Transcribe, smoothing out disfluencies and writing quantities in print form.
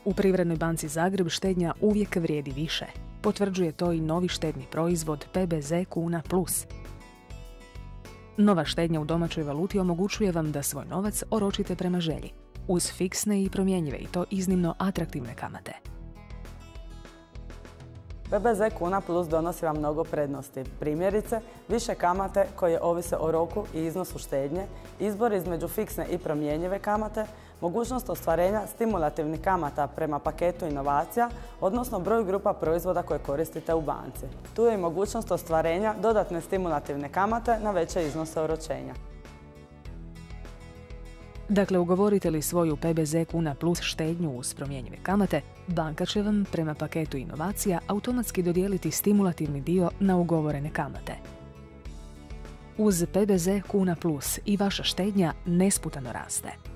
U Privrednoj banci Zagreb štednja uvijek vrijedi više. Potvrđuje to i novi štedni proizvod PBZ Kuna Plus. Nova štednja u domaćoj valuti omogućuje vam da svoj novac oročite prema želji, uz fiksne i promjenjive i to iznimno atraktivne kamate. PBZ Kuna Plus donosi vam mnogo prednosti. Primjerice, više kamate koje ovise o roku i iznosu štednje, izbor između fiksne i promjenjive kamate, mogućnost ostvarenja stimulativnih kamata prema paketu inovacija, odnosno broj grupa proizvoda koje koristite u banci. Tu je i mogućnost ostvarenja dodatne stimulativne kamate na veće iznose oročenja. Dakle, ugovorite li svoju PBZ Kuna Plus štednju uz promjenjive kamate, banka će vam prema paketu inovacija automatski dodijeliti stimulativni dio na ugovorene kamate. Uz PBZ Kuna Plus i vaša štednja nesputano raste.